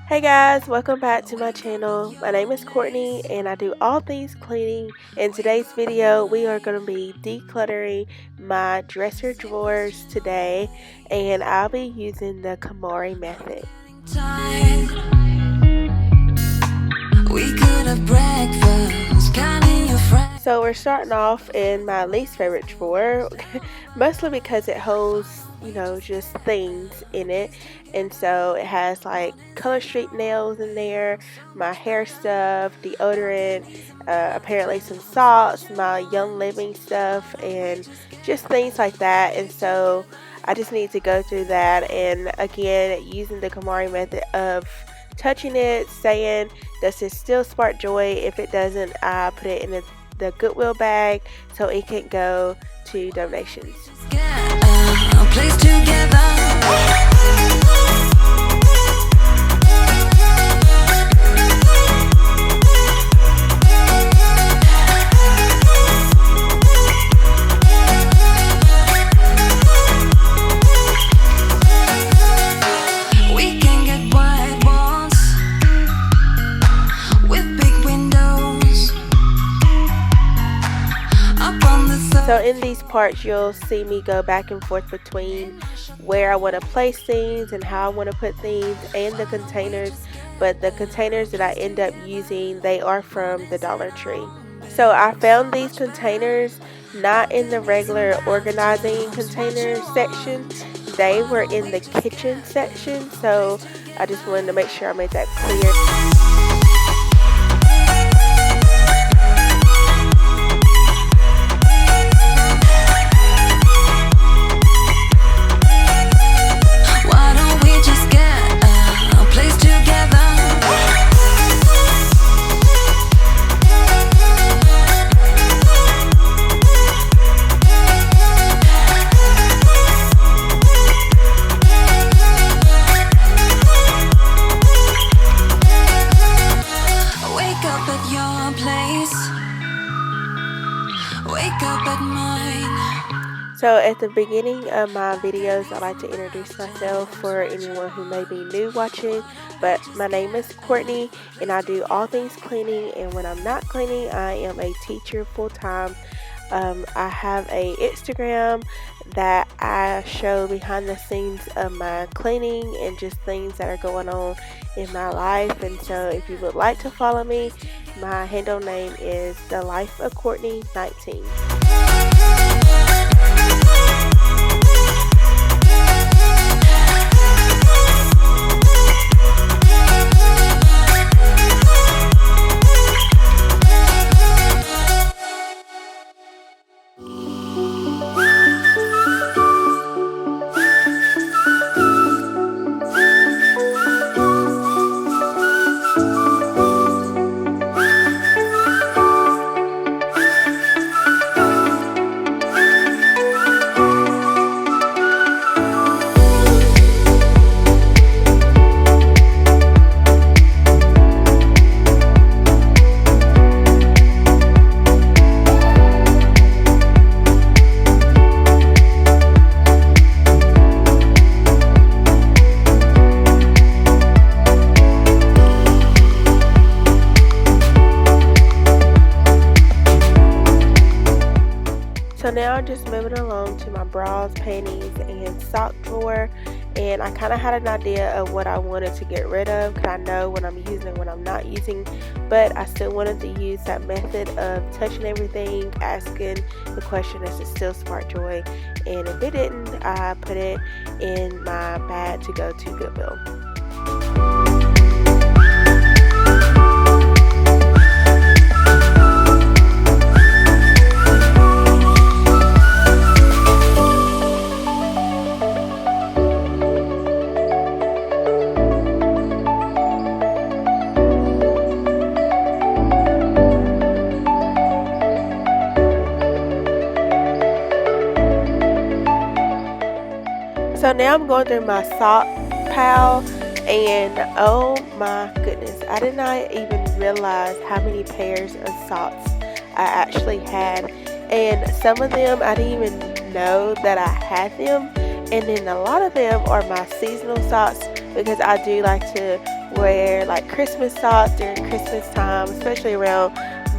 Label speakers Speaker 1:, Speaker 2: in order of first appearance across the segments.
Speaker 1: Hey guys, welcome back to my channel. My name is Courtney and I do all things cleaning. In today's video, we are going to be decluttering my dresser drawers today, and I'll be using the Konmari method. So we're starting off in my least favorite drawer, mostly because it holds, just things in it. And so it has like Color Street nails in there, my hair stuff, deodorant, apparently some salts, my Young Living stuff, and just things like that. And so I just need to go through that, and again using the Konmari method of touching it, saying, does this still spark joy? If it doesn't, I put it in the Goodwill bag so it can go to donations. So in these parts, you'll see me go back and forth between where I want to place things and how I want to put things, and the containers. But the containers that I end up using, they are from the Dollar Tree. So I found these containers not in the regular organizing container section. They were in the kitchen section. So I just wanted to make sure I made that clear. So at the beginning of my videos, I like to introduce myself for anyone who may be new watching. But my name is Courtney and I do all things cleaning, and when I'm not cleaning, I am a teacher full-time. I have a Instagram that I show behind the scenes of my cleaning and just things that are going on in my life. And so if you would like to follow me, my handle name is The Life of Courtney 19. So now I'm just moving along to my bras, panties, and sock drawer, and I kind of had an idea of what I wanted to get rid of, because I know what I'm using and what I'm not using, but I still wanted to use that method of touching everything, asking the question, does it still spark joy? And if it didn't, I put it in my bag to go to Goodwill. So now I'm going through my sock pile, and oh my goodness, I did not even realize how many pairs of socks I actually had, and some of them I didn't even know that I had them, and then a lot of them are my seasonal socks because I do like to wear like Christmas socks during Christmas time, especially around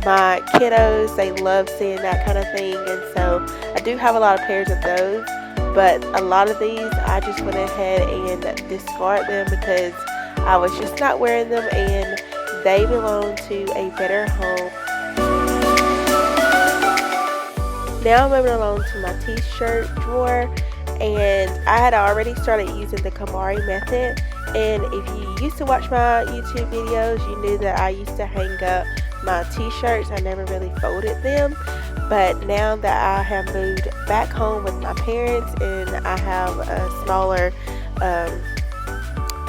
Speaker 1: my kiddos. They love seeing that kind of thing, and so I do have a lot of pairs of those. But a lot of these, I just went ahead and discard them because I was just not wearing them, and they belong to a better home. Now moving along to my t-shirt drawer, and I had already started using the Konmari method. And if you used to watch my YouTube videos, you knew that I used to hang up my t-shirts. I never really folded them, but now that I have moved back home with my parents and I have a smaller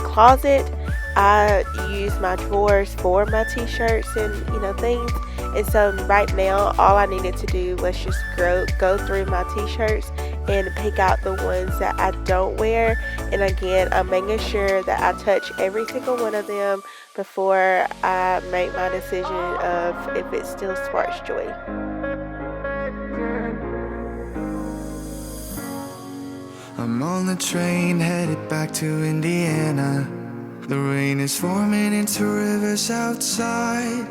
Speaker 1: closet, I use my drawers for my t-shirts and things. And so right now all I needed to do was just go through my t-shirts and pick out the ones that I don't wear. And again, I'm making sure that I touch every single one of them before I make my decision of if it still sparks joy.
Speaker 2: I'm on the train headed back to Indiana. The rain is forming into rivers outside,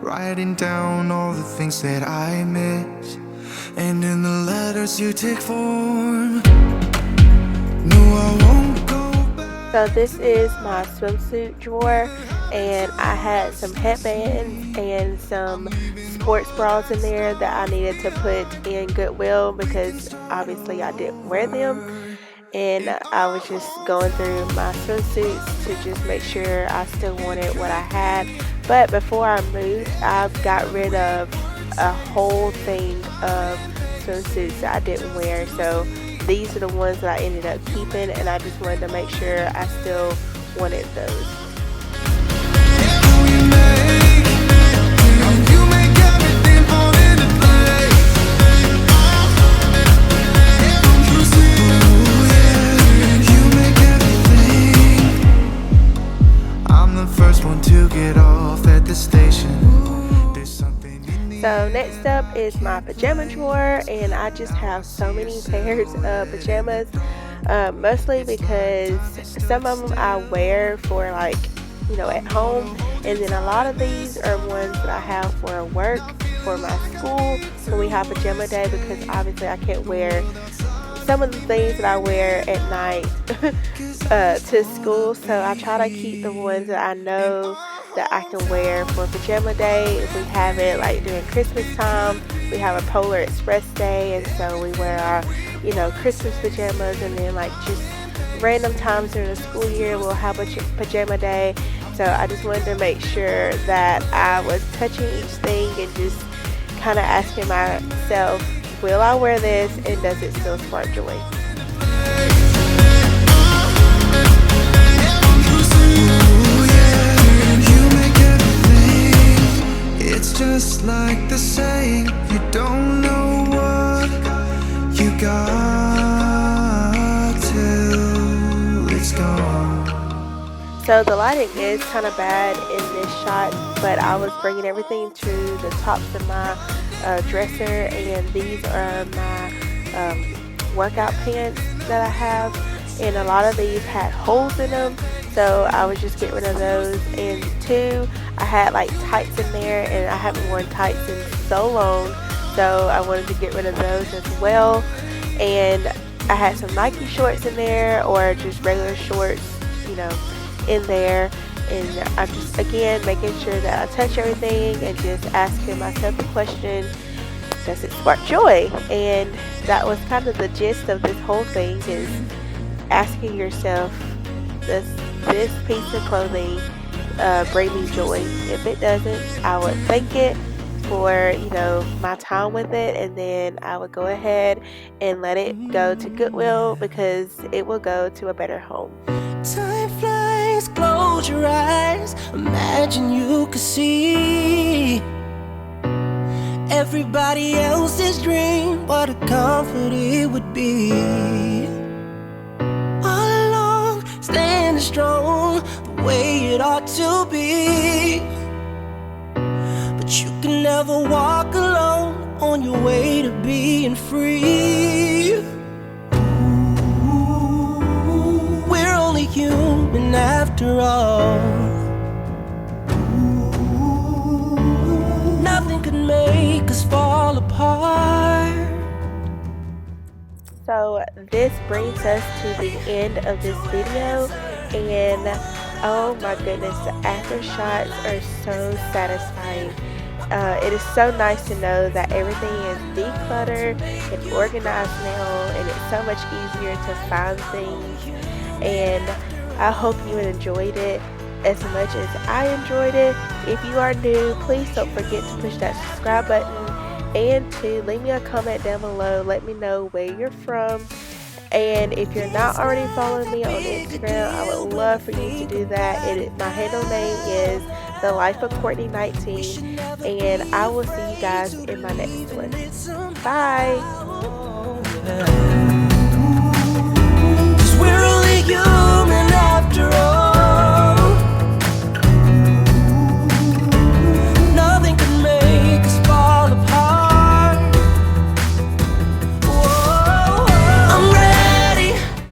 Speaker 2: writing down all the things that I miss, and in the letters you take form. No, I won't go back.
Speaker 1: So this is my swimsuit drawer, and I had some headbands and some sports bras in there that I needed to put in Goodwill because obviously I didn't wear them. And I was just going through my swimsuits to just make sure I still wanted what I had. But before I moved, I got rid of a whole thing of swimsuits that I didn't wear. So these are the ones that I ended up keeping, and I just wanted to make sure I still wanted those. So next up is my pajama drawer, and I just have so many pairs of pajamas, mostly because some of them I wear for at home, and then a lot of these are ones that I have for work, for my school, when we have pajama day, because obviously I can't wear some of the things that I wear at night to school. So I try to keep the ones that I know that I can wear for pajama day. If we have it like during Christmas time, we have a Polar Express day, and so we wear our Christmas pajamas, and then just random times during the school year we'll have a pajama day. So I just wanted to make sure that I was touching each thing and just kind of asking myself, will I wear this, and does it still spark joy?
Speaker 2: It's just like the saying, you don't know what you got till it's gone.
Speaker 1: So the lighting is kind of bad in this shot, but I was bringing everything to the tops of my dresser, and these are my workout pants that I have, and a lot of these had holes in them, so I was just getting rid of those. And two, I had tights in there, and I haven't worn tights in so long, so I wanted to get rid of those as well. And I had some Nike shorts in there, or just regular shorts, in there. And I'm just again making sure that I touch everything and just asking myself the question, does it spark joy? And that was kind of the gist of this whole thing, is asking yourself, does this piece of clothing bring me joy? If it doesn't, I would thank it for my time with it, and then I would go ahead and let it go to Goodwill, because it will go to a better home.
Speaker 3: Time flies, close your eyes, imagine you could see everybody else's dream, what a comfort it would be. All along, standing strong, the way it ought to be. But you can never walk alone on your way to being free. We're only human something after all. Nothing could make us fall apart.
Speaker 1: So this brings us to the end of this video, and oh my goodness, the after shots are so satisfying. It is so nice to know that everything is decluttered and organized now, and it's so much easier to find things. And I hope you enjoyed it as much as I enjoyed it. If you are new, please don't forget to push that subscribe button and to leave me a comment down below. Let me know where you're from. And if you're not already following me on Instagram, I would love for you to do that. My handle name is The Life of Courtney 19, and I will see you guys in my next one. Bye.